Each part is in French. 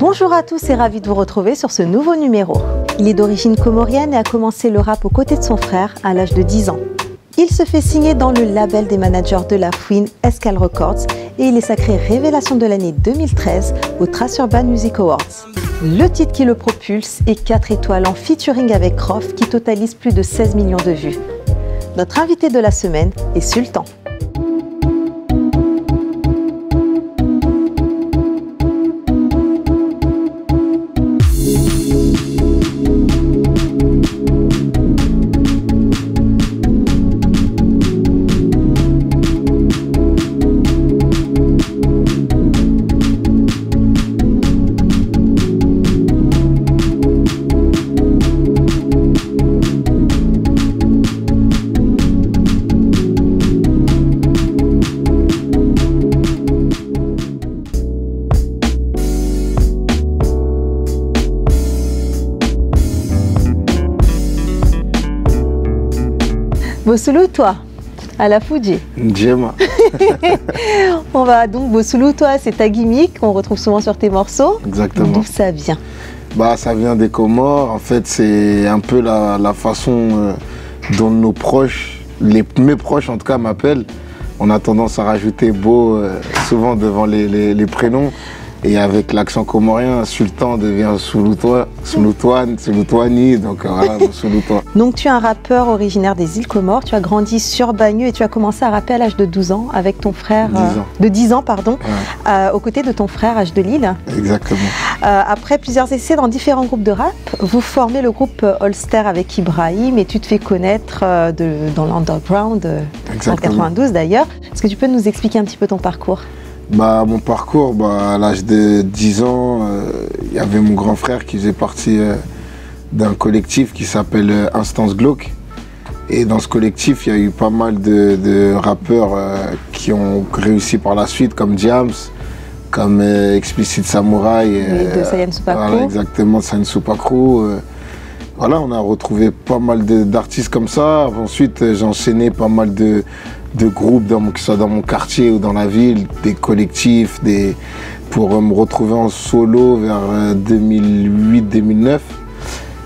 Bonjour à tous et ravi de vous retrouver sur ce nouveau numéro. Il est d'origine comorienne et a commencé le rap aux côtés de son frère à l'âge de 10 ans. Il se fait signer dans le label des managers de la fouine Escal Records et il est sacré révélation de l'année 2013 aux Trace Urban Music Awards. Le titre qui le propulse est 4 étoiles en featuring avec Rof qui totalise plus de 16 millions de vues. Notre invité de la semaine est Sultan. Bossoulou, toi, à la Fouji. Djema. On va donc, Bossoulou, toi, c'est ta gimmick qu'on retrouve souvent sur tes morceaux. Exactement. D'où ça vient? Bah, ça vient des Comores. En fait, c'est un peu la façon dont nos proches, mes proches en tout cas, m'appellent. On a tendance à rajouter beau souvent devant les prénoms. Et avec l'accent comorien, Sultan devient Souloutoani, donc voilà, Souloutois. Donc tu es un rappeur originaire des îles Comores, tu as grandi sur Bagneux et tu as commencé à rapper à l'âge de 12 ans avec ton frère, de 10 ans, pardon, ouais. Aux côtés de ton frère H de Lille. Exactement. Après plusieurs essais dans différents groupes de rap, vous formez le groupe Holster avec Ibrahim et tu te fais connaître dans l'underground, en 92 d'ailleurs. Est-ce que tu peux nous expliquer un petit peu ton parcours? Bah, mon parcours, à l'âge de 10 ans, il y avait mon grand frère qui faisait partie d'un collectif qui s'appelle Instance Glauque. Et dans ce collectif, il y a eu pas mal de rappeurs qui ont réussi par la suite, comme Diams, comme Explicit Samurai. De Sayan Supakru. Voilà, exactement, Sayan Supakru. Voilà, on a retrouvé pas mal d'artistes comme ça. Ensuite, j'ai enchaîné pas mal de groupes, que ce soit dans mon quartier ou dans la ville, des collectifs, pour me retrouver en solo vers 2008-2009.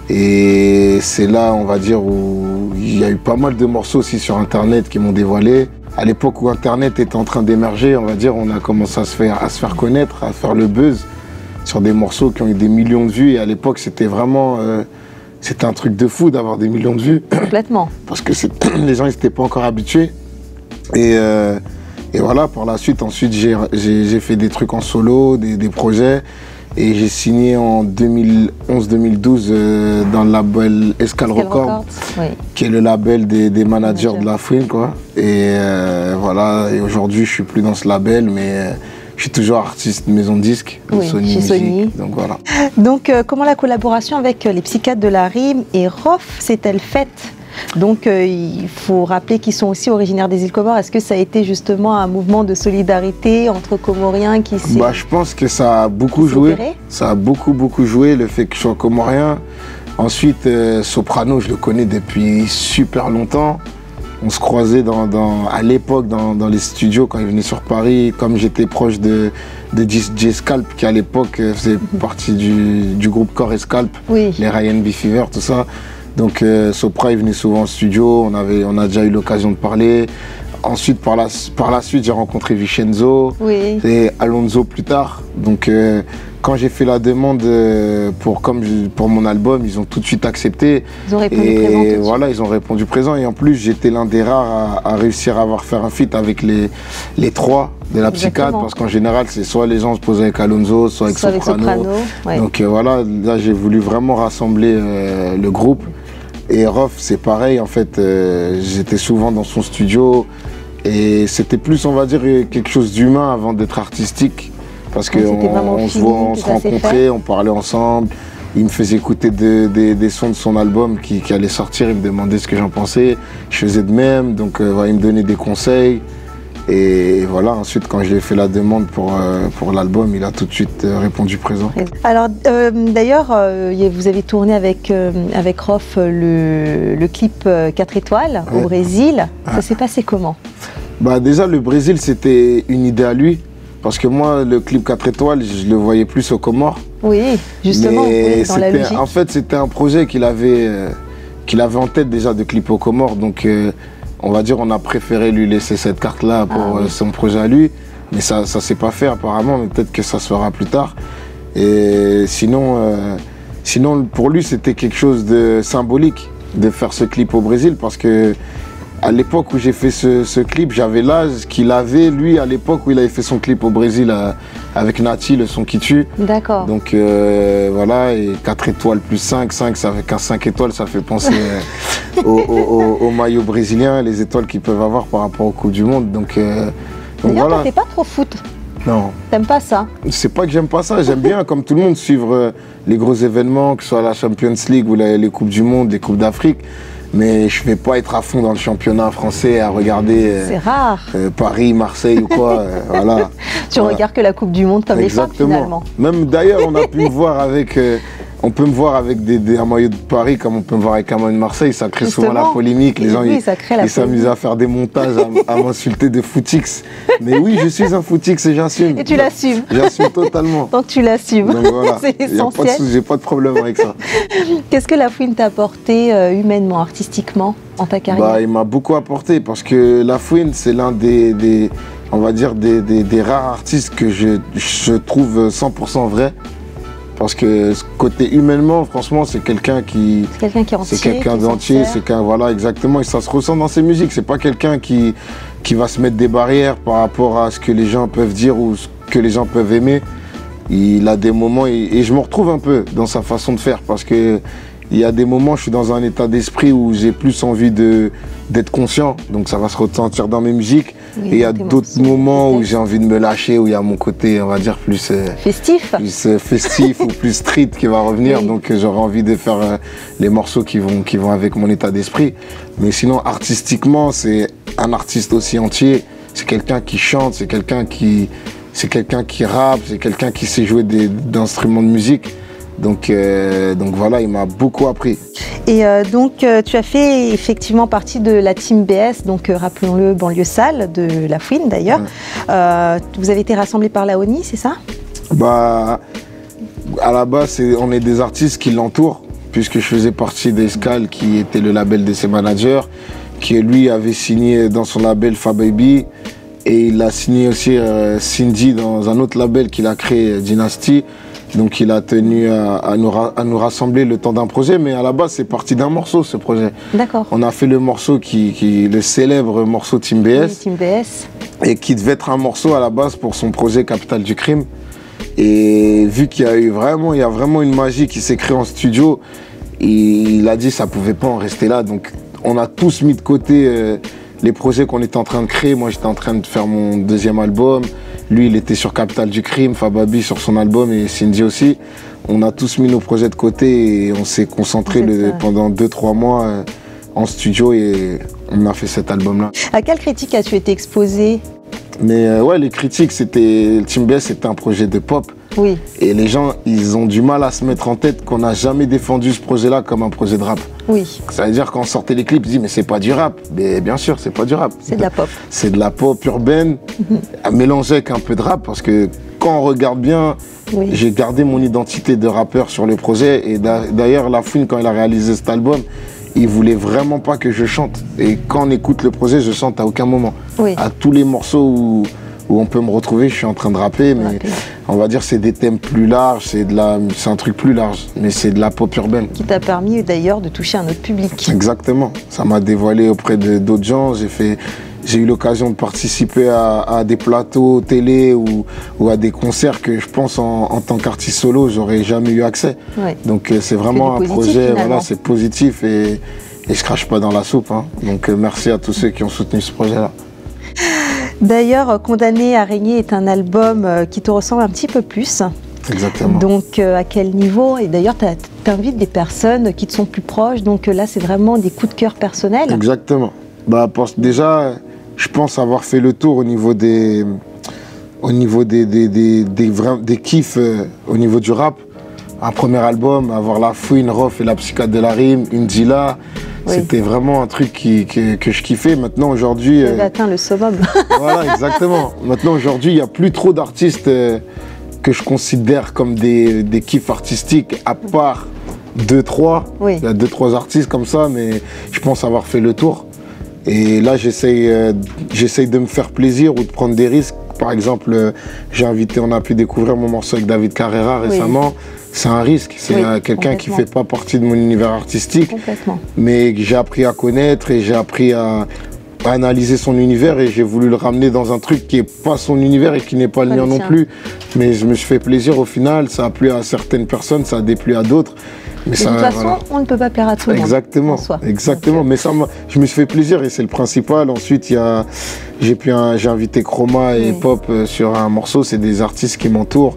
Et c'est là, on va dire, où il y a eu pas mal de morceaux aussi sur Internet qui m'ont dévoilé. À l'époque où Internet était en train d'émerger, on va dire, on a commencé à se faire connaître, à faire le buzz sur des morceaux qui ont eu des millions de vues. Et à l'époque, c'était vraiment... c'était un truc de fou d'avoir des millions de vues. Complètement. Parce que les gens n'étaient pas encore habitués. Et voilà, par la suite, ensuite, j'ai fait des trucs en solo, des projets. Et j'ai signé en 2011-2012 dans le label Escal Records, oui, qui est le label des managers de la fouine, quoi. Et voilà, et aujourd'hui, je suis plus dans ce label, mais je suis toujours artiste maison de disque, oui, Sony Music, donc voilà. Donc, comment la collaboration avec les psychiatres de la rime et Rof s'est-elle faite? Donc il faut rappeler qu'ils sont aussi originaires des îles Comores. Est-ce que ça a été justement un mouvement de solidarité entre Comoriens qui s'est... Je pense que ça a beaucoup joué. Ça a beaucoup joué, le fait que je sois Comorien. Ensuite, Soprano, je le connais depuis super longtemps. On se croisait à l'époque dans les studios quand il venait sur Paris. Comme j'étais proche de DJ Scalp, qui à l'époque faisait partie du groupe Core et Scalp, oui, les Ryan B Fever, tout ça. Donc Sopra il venait souvent au studio, on a déjà eu l'occasion de parler. Ensuite, par la suite, j'ai rencontré Vincenzo, oui, et Alonso plus tard. Donc quand j'ai fait la demande pour mon album, ils ont tout de suite accepté. Ils ont répondu présent. Et voilà, ils ont répondu présent. Et en plus, j'étais l'un des rares à réussir à faire un feat avec les trois de la psychiatre, parce qu'en général, c'est soit les gens se posaient avec Alonso, soit avec Soprano. Ouais. Donc voilà, là j'ai voulu vraiment rassembler le groupe. Et Rof, c'est pareil, en fait, j'étais souvent dans son studio et c'était plus, on va dire, quelque chose d'humain avant d'être artistique, parce qu'on se rencontrait, on parlait ensemble, il me faisait écouter des sons de son album qui allait sortir, il me demandait ce que j'en pensais, je faisais de même, donc il me donnait des conseils. Et voilà, ensuite quand j'ai fait la demande pour l'album, il a tout de suite répondu présent. Alors d'ailleurs, vous avez tourné avec Rof le clip 4 étoiles, ouais, au Brésil. Ça s'est passé comment? Déjà le Brésil, c'était une idée à lui, Parce que moi, le clip 4 étoiles, je le voyais plus aux Comores. Oui, justement, oui, dans la logique. En fait, c'était un projet qu'il avait en tête déjà de clip aux Comores. Donc, on va dire, on a préféré lui laisser cette carte-là pour son projet à lui. Mais ça ne s'est pas fait apparemment, mais peut-être que ça se fera plus tard. Et sinon, pour lui, c'était quelque chose de symbolique de faire ce clip au Brésil parce que à l'époque où j'ai fait ce clip, j'avais l'âge qu'il avait, lui, à l'époque où il avait fait son clip au Brésil avec Nati, le son qui tue. D'accord. Donc voilà, et 4 étoiles plus 5, ça avec un 5 étoiles, ça fait penser au maillot brésilien, les étoiles qu'ils peuvent avoir par rapport au Coupe du Monde. Donc d'ailleurs, toi, t'es pas trop foot. Non. T'aimes pas ça? C'est pas que j'aime pas ça, j'aime bien, comme tout le monde, suivre les gros événements, que ce soit la Champions League ou les Coupes du Monde, les Coupes d'Afrique. Mais je vais pas être à fond dans le championnat français à regarder c'est rare. Paris, Marseille ou quoi. Voilà. Tu regardes que la Coupe du Monde comme les femmes finalement. Même d'ailleurs, on a pu me voir avec... on peut me voir avec un maillot de Paris comme on peut me voir avec un maillot de Marseille. Ça crée souvent la polémique. Les gens ils s'amusent à faire des montages, à m'insulter de footix. Mais oui, je suis un footix et j'assume. Et tu l'assumes. J'assume totalement. Donc tu l'assumes. Donc voilà. C'est essentiel. J'ai pas de problème avec ça. Qu'est-ce que La Fouine t'a apporté humainement, artistiquement, en ta carrière? Il m'a beaucoup apporté parce que La Fouine, c'est l'un on va dire des rares artistes que je trouve 100% vrai. Parce que côté humainement, franchement, c'est quelqu'un qui... C'est quelqu'un qui est entier. C'est quelqu'un d'entier, voilà, exactement. Et ça se ressent dans ses musiques. C'est pas quelqu'un qui va se mettre des barrières par rapport à ce que les gens peuvent dire ou ce que les gens peuvent aimer. Il a des moments, et je me retrouve un peu dans sa façon de faire. Parce que il y a des moments, je suis dans un état d'esprit où j'ai plus envie d'être conscient. Donc ça va se ressentir dans mes musiques. Oui, et il y a d'autres moments où j'ai envie de me lâcher, où il y a mon côté, on va dire, plus festif, ou plus street qui va revenir. Oui. Donc j'aurai envie de faire les morceaux qui vont avec mon état d'esprit. Mais sinon, artistiquement, c'est un artiste aussi entier. C'est quelqu'un qui chante, c'est quelqu'un qui rappe, c'est quelqu'un qui sait jouer d'instruments de musique. Donc voilà, il m'a beaucoup appris. Et donc tu as fait effectivement partie de la team BS, donc rappelons-le, banlieue sale de La Fouine d'ailleurs. Ouais. Vous avez été rassemblés par la ONI, c'est ça? À la base, on est des artistes qui l'entourent, puisque je faisais partie d'Escal, qui était le label de ses managers, qui lui avait signé dans son label Fababy, et il a signé aussi Cindy dans un autre label qu'il a créé, Dynasty. Donc il a tenu à nous rassembler le temps d'un projet, mais à la base c'est parti d'un morceau, ce projet. D'accord. On a fait le morceau le célèbre morceau Team BS. Oui, Team BS. Et qui devait être un morceau à la base pour son projet Capitale du Crime. Et vu qu'il y a vraiment une magie qui s'est créée en studio, il a dit que ça pouvait pas en rester là. Donc on a tous mis de côté les projets qu'on était en train de créer. Moi j'étais en train de faire mon deuxième album. Lui, il était sur Capitale du Crime, Fababy sur son album et Cindy aussi. On a tous mis nos projets de côté et on s'est concentré pendant 2-3 mois en studio et on a fait cet album-là. À quelle critique as-tu été exposé? Mais ouais, les critiques, Team BS, c'était un projet de pop. Oui. Et les gens, ils ont du mal à se mettre en tête qu'on n'a jamais défendu ce projet-là comme un projet de rap. Oui. Ça veut dire quand on sortait les clips, ils disent mais c'est pas du rap. Mais bien sûr, c'est pas du rap. C'est de la pop. C'est de la pop urbaine, mélangée avec un peu de rap, parce que quand on regarde bien, oui. J'ai gardé mon identité de rappeur sur le projet. Et d'ailleurs, La Fouine, quand il a réalisé cet album, il voulait vraiment pas que je chante. Et quand on écoute le projet, je chante à aucun moment. Oui. À tous les morceaux où on peut me retrouver, je suis en train de rapper, mais on va dire c'est des thèmes plus larges, c'est un truc plus large, mais c'est de la pop urbaine. Qui t'a permis d'ailleurs de toucher un autre public. Exactement, ça m'a dévoilé auprès d'autres gens, j'ai eu l'occasion de participer à des plateaux télé ou à des concerts que je pense en tant qu'artiste solo, j'aurais jamais eu accès. Ouais. Donc c'est vraiment un projet, voilà, c'est positif et je crache pas dans la soupe. Hein. Donc merci à tous ceux qui ont soutenu ce projet-là. D'ailleurs, Condamné à régner est un album qui te ressemble un petit peu plus. Exactement. Donc à quel niveau? Et d'ailleurs, tu invites des personnes qui te sont plus proches, donc là c'est vraiment des coups de cœur personnels. Exactement. Déjà, je pense avoir fait le tour au niveau des kiffs au niveau du rap. Un premier album, avoir La Fouine, Rof et la psychiatre de la rime, Indila, C'était vraiment un truc que je kiffais. Maintenant, aujourd'hui... Tu avais atteint le summum. Voilà, exactement. Maintenant, aujourd'hui, il n'y a plus trop d'artistes que je considère comme des kiffs artistiques, à part 2-3. Oui. Il y a 2-3 artistes comme ça, mais je pense avoir fait le tour. Et là, j'essaye de me faire plaisir ou de prendre des risques. Par exemple, on a pu découvrir mon morceau avec David Carrera récemment. Oui. C'est un risque. C'est quelqu'un qui ne fait pas partie de mon univers artistique. Complètement. Mais que j'ai appris à connaître et j'ai appris à analyser son univers et j'ai voulu le ramener dans un truc qui n'est pas son univers et qui n'est pas le mien non plus. Mais je me suis fait plaisir au final. Ça a plu à certaines personnes, ça a déplu à d'autres. Mais ça, de toute façon, on ne peut pas plaire à tout le monde. Exactement, exactement. Mais ça, je me suis fait plaisir et c'est le principal. Ensuite, j'ai invité Chroma et Pop sur un morceau. C'est des artistes qui m'entourent.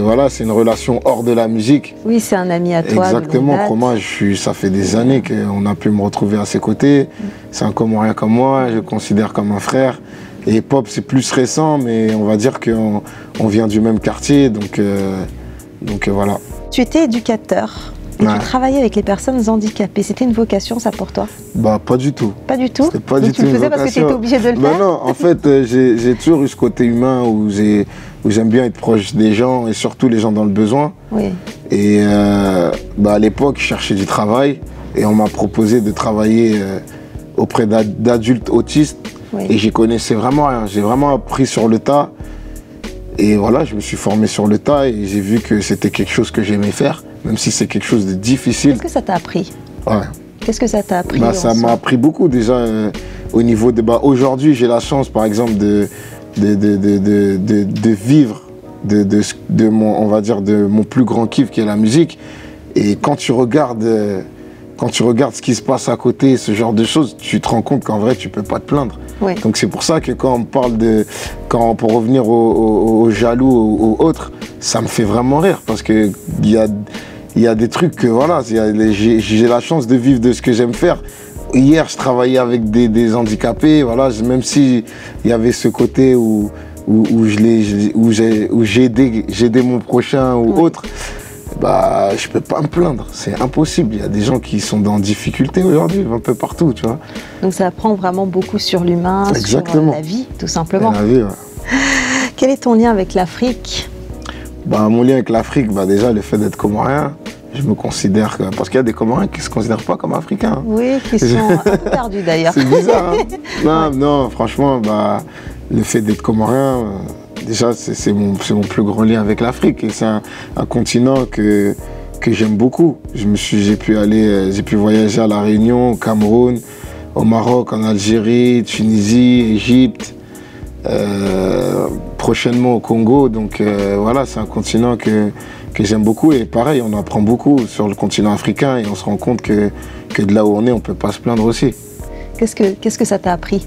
Voilà, c'est une relation hors de la musique. Oui, c'est un ami à toi. Exactement. Chroma, ça fait des années qu'on a pu me retrouver à ses côtés. C'est un Comorien comme moi. Je le considère comme un frère. Et Pop, c'est plus récent, mais on va dire qu'on vient du même quartier. Donc voilà. Tu étais éducateur et tu travaillais avec les personnes handicapées. C'était une vocation, ça, pour toi? Bah, pas du tout. Pas du tout? Pas du tout. Tu le faisais parce que tu étais obligé de le faire? Non, en fait, j'ai toujours eu ce côté humain où j'aime bien être proche des gens et surtout les gens dans le besoin. Oui. Et à l'époque, je cherchais du travail et on m'a proposé de travailler auprès d'adultes autistes. Oui. Et j'y connaissais vraiment rien. J'ai vraiment appris sur le tas. Et voilà, je me suis formé sur le tas et j'ai vu que c'était quelque chose que j'aimais faire, même si c'est quelque chose de difficile. Qu'est-ce que ça t'a appris? Ouais. Qu'est-ce que ça t'a appris? Ça m'a appris beaucoup déjà au niveau de... aujourd'hui, j'ai la chance, par exemple, de vivre de mon plus grand kiff qui est la musique. Et quand tu regardes ce qui se passe à côté, ce genre de choses, tu te rends compte qu'en vrai, tu peux pas te plaindre. Oui. Donc c'est pour ça que quand on parle pour revenir aux jaloux ou aux autres, ça me fait vraiment rire parce que il y a des trucs que voilà, j'ai la chance de vivre de ce que j'aime faire. Hier, je travaillais avec des handicapés, voilà, même si il y avait ce côté où j'ai aidé mon prochain ou autre. Bah, je peux pas me plaindre, c'est impossible. Il y a des gens qui sont dans difficulté aujourd'hui, un peu partout, tu vois. Donc ça apprend vraiment beaucoup sur l'humain, sur la vie, tout simplement. La vie, ouais. Quel est ton lien avec l'Afrique? Mon lien avec l'Afrique, déjà le fait d'être comorien, je me considère parce qu'il y a des Comoriens qui se considèrent pas comme africains. Oui, qui sont un peu perdus d'ailleurs. C'est bizarre, hein. Non, franchement, le fait d'être comorien. Déjà, c'est mon plus grand lien avec l'Afrique et c'est un continent que j'aime beaucoup. J'ai pu voyager à La Réunion, au Cameroun, au Maroc, en Algérie, Tunisie, Égypte, prochainement au Congo. Donc voilà, c'est un continent que j'aime beaucoup et pareil, on apprend beaucoup sur le continent africain et on se rend compte que de là où on est, on ne peut pas se plaindre aussi. Qu'est-ce que ça t'a appris?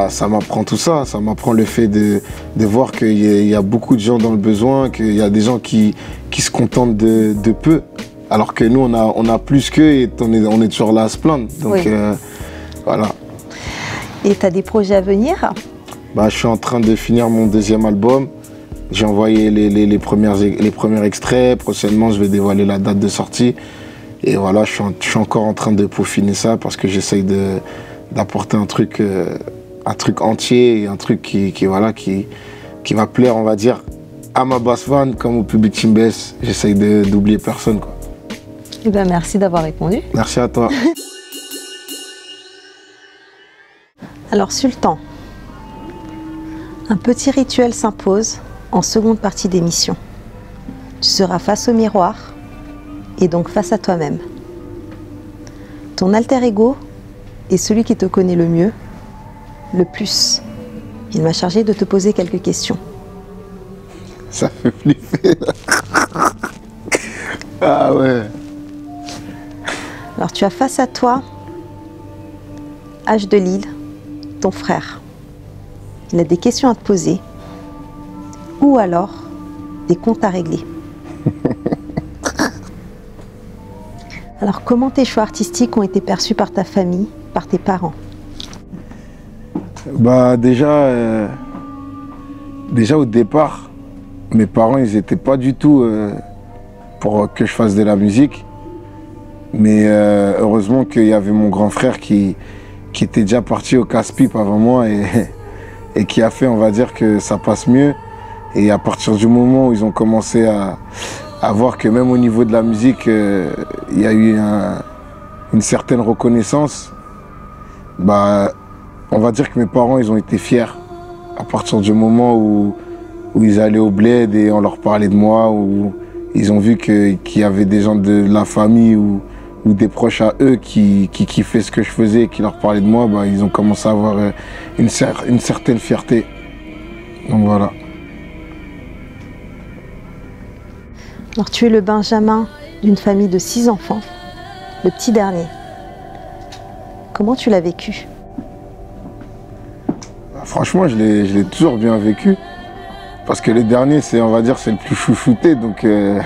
Ça m'apprend tout ça, ça m'apprend le fait de voir qu'il y a beaucoup de gens dans le besoin, qu'il y a des gens qui se contentent de peu, alors que nous on a plus qu'eux et on est toujours là à se plaindre. Donc voilà. Et tu as des projets à venir? Je suis en train de finir mon deuxième album. J'ai envoyé les premiers extraits, prochainement je vais dévoiler la date de sortie. Et voilà, je suis encore en train de peaufiner ça parce que j'essaye d'apporter un truc entier et un truc qui va plaire, on va dire, à ma basse fan comme au public Chimbès. J'essaye d'oublier personne, quoi. Eh bien, merci d'avoir répondu. Merci à toi. Alors, Sultan, un petit rituel s'impose en seconde partie d'émission. Tu seras face au miroir et donc face à toi-même. Ton alter ego est celui qui te connaît le mieux, le plus. Il m'a chargé de te poser quelques questions. Ça fait flipper. Ah ouais. Alors tu as face à toi H de Lille, ton frère. Il a des questions à te poser ou alors des comptes à régler. Alors comment tes choix artistiques ont été perçus par ta famille, par tes parents? Déjà au départ, mes parents ils n'étaient pas du tout pour que je fasse de la musique. Mais heureusement qu'il y avait mon grand frère qui était déjà parti au casse-pipe avant moi et qui a fait, on va dire, que ça passe mieux. Et à partir du moment où ils ont commencé à voir que même au niveau de la musique, il y a eu une certaine reconnaissance, bah, on va dire que mes parents, ils ont été fiers. À partir du moment où ils allaient au bled et on leur parlait de moi, où ils ont vu qu'il y avait des gens de la famille ou des proches à eux qui kiffaient ce que je faisais et qui leur parlaient de moi, bah, ils ont commencé à avoir une certaine fierté. Donc voilà. Alors tu es le benjamin d'une famille de 6 enfants, le petit dernier. Comment tu l'as vécu? Franchement, je l'ai toujours bien vécu. Parce que le dernier, on va dire, c'est le plus chouchouté. Donc il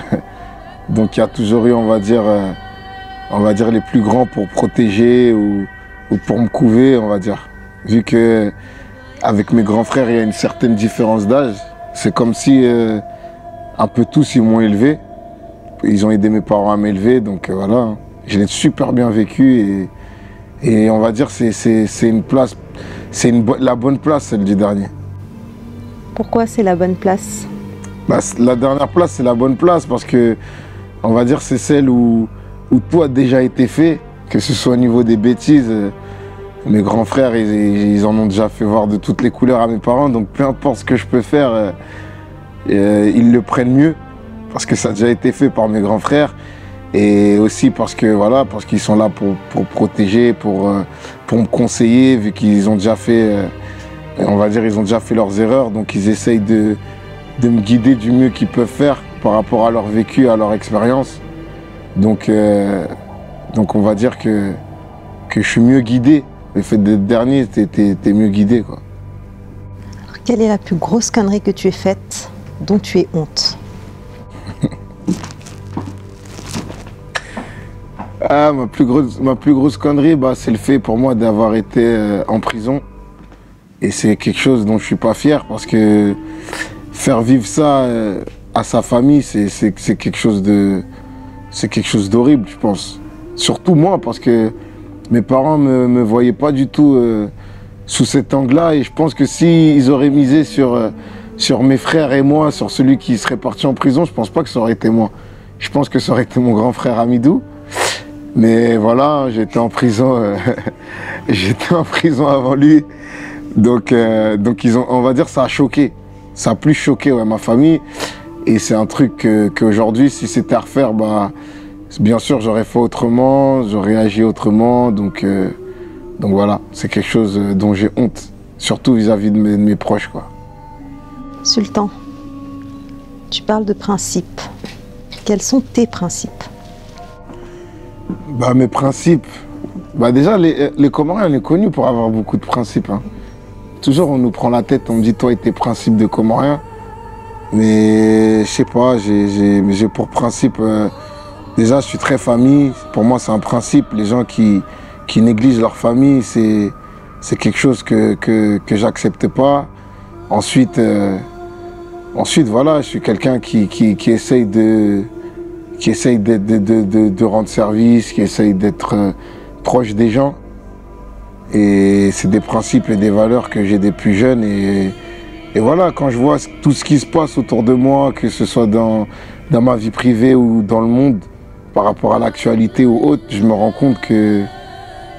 y a toujours eu, on va dire, les plus grands pour protéger ou pour me couver, on va dire. Vu que avec mes grands frères, il y a une certaine différence d'âge. C'est comme si un peu tous, ils m'ont élevé. Ils ont aidé mes parents à m'élever. Donc voilà, je l'ai super bien vécu. Et on va dire, c'est une place, la bonne place, celle du dernier. Pourquoi c'est la bonne place? Bah, la dernière place, c'est la bonne place parce que, on va dire, c'est celle où tout a déjà été fait, que ce soit au niveau des bêtises. Mes grands frères, ils en ont déjà fait voir de toutes les couleurs à mes parents, donc peu importe ce que je peux faire, ils le prennent mieux parce que ça a déjà été fait par mes grands frères et aussi parce que voilà, parce qu'ils sont là pour protéger, pour me conseiller, vu qu'ils ont déjà fait. On va dire, ils ont déjà fait leurs erreurs, donc ils essayent de me guider du mieux qu'ils peuvent faire par rapport à leur vécu, à leur expérience. Donc on va dire que je suis mieux guidé. Le fait d'être dernier, t'es mieux guidé, quoi. Alors, quelle est la plus grosse connerie que tu aies faite, dont tu aies honte? Ah, ma plus grosse connerie, bah, c'est le fait pour moi d'avoir été en prison. Et c'est quelque chose dont je suis pas fier parce que faire vivre ça à sa famille, c'est quelque chose d'horrible, je pense. Surtout moi, parce que mes parents me voyaient pas du tout sous cet angle-là. Et je pense que s'ils auraient misé sur mes frères et moi, sur celui qui serait parti en prison, je pense pas que ça aurait été moi. Je pense que ça aurait été mon grand frère Amidou. Mais voilà, j'étais en prison, j'étais en prison avant lui. Donc on va dire, ça a choqué. Ça a plus choqué, ouais, ma famille. Et c'est un truc qu'aujourd'hui, si c'était à refaire, bah, bien sûr, j'aurais fait autrement, j'aurais agi autrement. Donc voilà, c'est quelque chose dont j'ai honte, surtout vis-à-vis de mes proches, quoi. Sultan, tu parles de principes. Quels sont tes principes? Bah, mes principes, bah, déjà, les Comoriens, on est connus pour avoir beaucoup de principes, hein. Toujours, on nous prend la tête, on me dit, toi et tes principes de Comoriens. Mais je sais pas, j'ai pour principe, déjà, je suis très famille. Pour moi, c'est un principe. Les gens qui négligent leur famille, c'est quelque chose que j'accepte pas. Ensuite, voilà, je suis quelqu'un qui essaye de rendre service, qui essaye d'être proche des gens. Et c'est des principes et des valeurs que j'ai des plus jeunes. Et voilà, quand je vois tout ce qui se passe autour de moi, que ce soit dans ma vie privée ou dans le monde, par rapport à l'actualité ou autre, je me rends compte que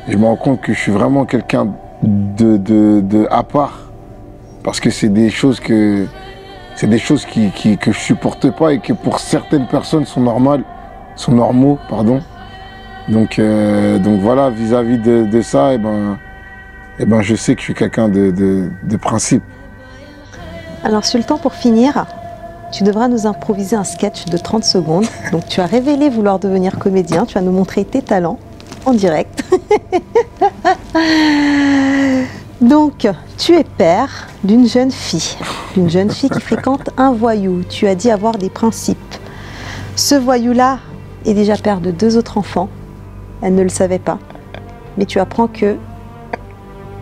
je suis vraiment quelqu'un de à part. Parce que c'est des choses que je supporte pas et que pour certaines personnes sont normaux, pardon. Donc voilà, vis-à-vis de ça, je sais que je suis quelqu'un de principe. Alors Sultan, pour finir, tu devras nous improviser un sketch de 30 secondes. Donc tu as révélé vouloir devenir comédien, tu vas nous montrer tes talents en direct. Donc, tu es père d'une jeune fille qui fréquente un voyou. Tu as dit avoir des principes. Ce voyou-là est déjà père de 2 autres enfants. Elle ne le savait pas. Mais tu apprends que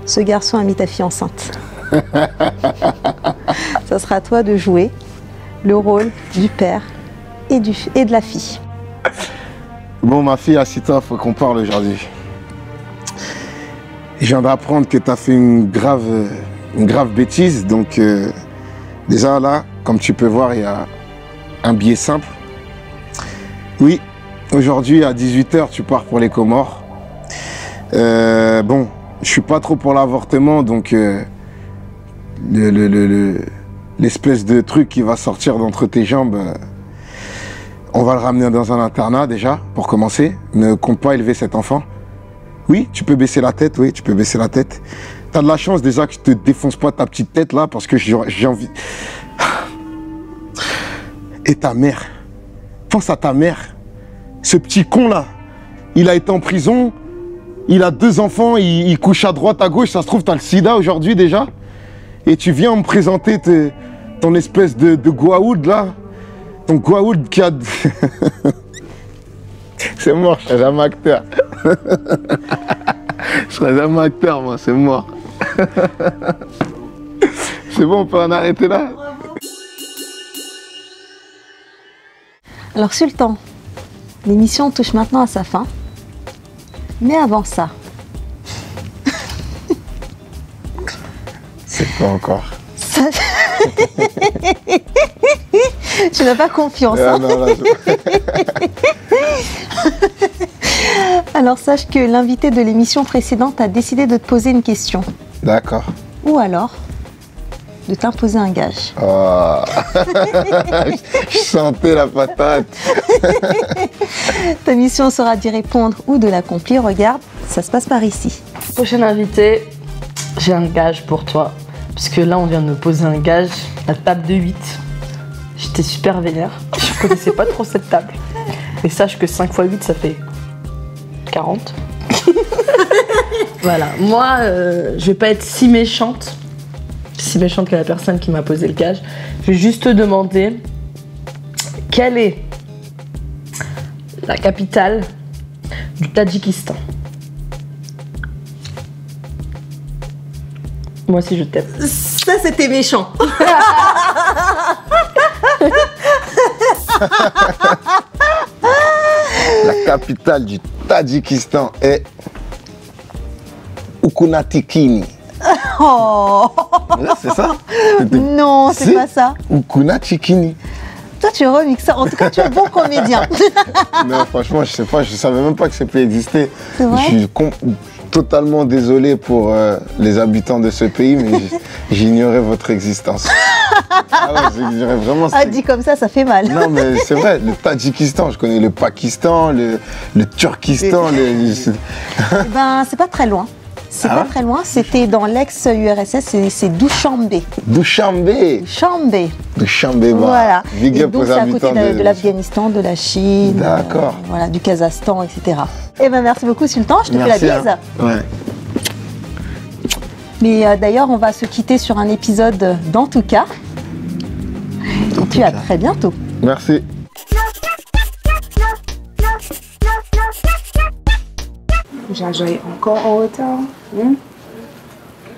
ce garçon a mis ta fille enceinte. Ça sera à toi de jouer le rôle du père et de la fille. Bon, ma fille, assis-toi, il faut qu'on parle aujourd'hui. Je viens d'apprendre que tu as fait une grave bêtise. Donc, déjà là, comme tu peux voir, il y a un billet simple. Oui, aujourd'hui à 18 h, tu pars pour les Comores. Bon, je suis pas trop pour l'avortement, donc l'espèce de truc qui va sortir d'entre tes jambes, on va le ramener dans un internat déjà, pour commencer. Ne compte pas élever cet enfant. Oui, tu peux baisser la tête, oui, tu peux baisser la tête. Tu as de la chance déjà que je te défonce pas ta petite tête là, parce que j'ai envie... Et ta mère, pense à ta mère. Ce petit con là, il a été en prison, il a 2 enfants, il couche à droite, à gauche, ça se trouve t'as le sida aujourd'hui déjà. Et tu viens me présenter ton espèce de Gwaoud là, ton Gwaoud qui a... C'est mort, je serai jamais acteur. Je serai jamais acteur moi, c'est mort. C'est bon, on peut en arrêter là. Alors Sultan, l'émission touche maintenant à sa fin. Mais avant ça... C'est quoi encore? Ça... Tu n'as pas confiance. Hein? Non, là, Alors sache que l'invité de l'émission précédente a décidé de te poser une question. D'accord. Ou alors de t'imposer un gage. Oh. Je sentais la patate. Ta mission sera d'y répondre ou de l'accomplir. Regarde, ça se passe par ici. Prochain invité, j'ai un gage pour toi. Puisque là, on vient de me poser un gage, la table de 8. J'étais super vénère. Je connaissais pas trop cette table. Mais sache que 5 x 8, ça fait 40. Voilà. Moi, je vais pas être si méchante que la personne qui m'a posé le gage. Je vais juste te demander quelle est la capitale du Tadjikistan. Moi aussi je t'aime. Ça c'était méchant. La capitale du Tadjikistan est Ukunatikini. Oh. C'est ça? Non, c'est pas ça. Ukunatikini. Toi tu remixes ça. En tout cas tu es bon comédien. Non, franchement, je sais pas, je savais même pas que ça peut exister. C'est vrai? Je suis totalement désolé pour les habitants de ce pays, mais j'ignorais votre existence. Ah ouais, j'ignorais vraiment. Ah, dit comme ça fait mal. Non, mais c'est vrai, le Tadjikistan, je connais le Pakistan, le Turkistan. Ben, c'est pas très loin. C'est pas très loin, c'était dans l'ex-URSS, c'est Douchambé. Douchambé. Douchambé, voilà. Big up donc c'est à côté de l'Afghanistan, de la Chine, d'accord. Voilà, du Kazakhstan, etc. Eh ben merci beaucoup Sultan, je te fais la bise. Ouais. Mais d'ailleurs, on va se quitter sur un épisode d'En tout cas. Et puis à très bientôt. Merci. Jaja est encore en retard.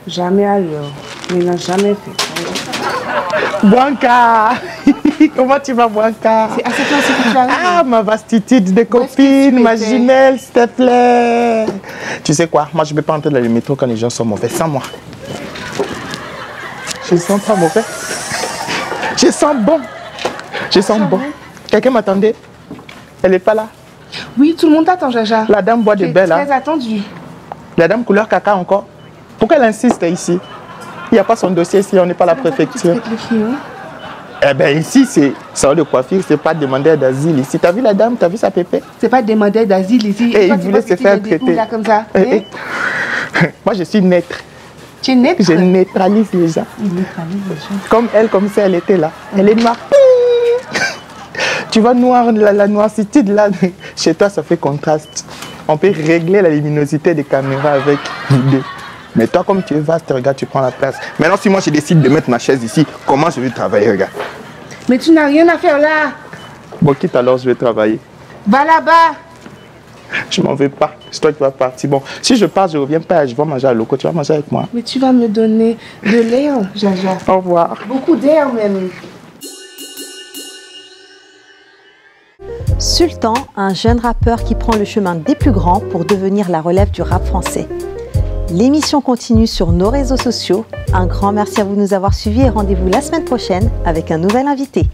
Jamais à l'heure. Il n'a jamais fait. Blanca. Comment tu vas, Blanca? C'est à cette heure-ci que tu arrives. Ah, ma vastitude de copine, ma jumelle, s'il te plaît. Tu sais quoi? Moi, je ne peux pas entrer dans le métro quand les gens sont mauvais. Sans moi. Je sens pas mauvais. Je sens bon. Je sens bon. Quelqu'un m'attendait? Elle n'est pas là. Oui, tout le monde t'attend, Jaja. La dame boit de belle là. Très attendue. La dame couleur caca encore. Pourquoi elle insiste ici? Il n'y a pas son dossier ici, on n'est pas à la préfecture. Eh bien ici, c'est salon de coiffure, c'est pas demandeur d'asile ici. T'as vu la dame, t'as vu sa pépé? C'est pas demandeur d'asile ici. Et il voulait se faire traiter. Là, comme ça. Moi je suis neutre. Tu es neutre? Je neutralise les gens. Il neutralise les gens. Comme elle, comme si elle était là. Elle est noire. Tu vois, noir, la noircitude là, chez toi ça fait contraste. On peut régler la luminosité des caméras avec l'idée. Mais toi, comme tu es vaste, regarde, tu prends la place. Maintenant, si moi je décide de mettre ma chaise ici, comment je vais travailler, regarde? Mais tu n'as rien à faire là. Bon, quitte alors, je vais travailler. Va là-bas. Je m'en vais pas. C'est toi qui vas partir. Bon, si je pars, je reviens pas, je vais manger à l'eau. Tu vas manger avec moi. Mais tu vas me donner de l'air, Jaja. Au revoir. Beaucoup d'air même. Sultan, un jeune rappeur qui prend le chemin des plus grands pour devenir la relève du rap français. L'émission continue sur nos réseaux sociaux. Un grand merci à vous de nous avoir suivis et rendez-vous la semaine prochaine avec un nouvel invité.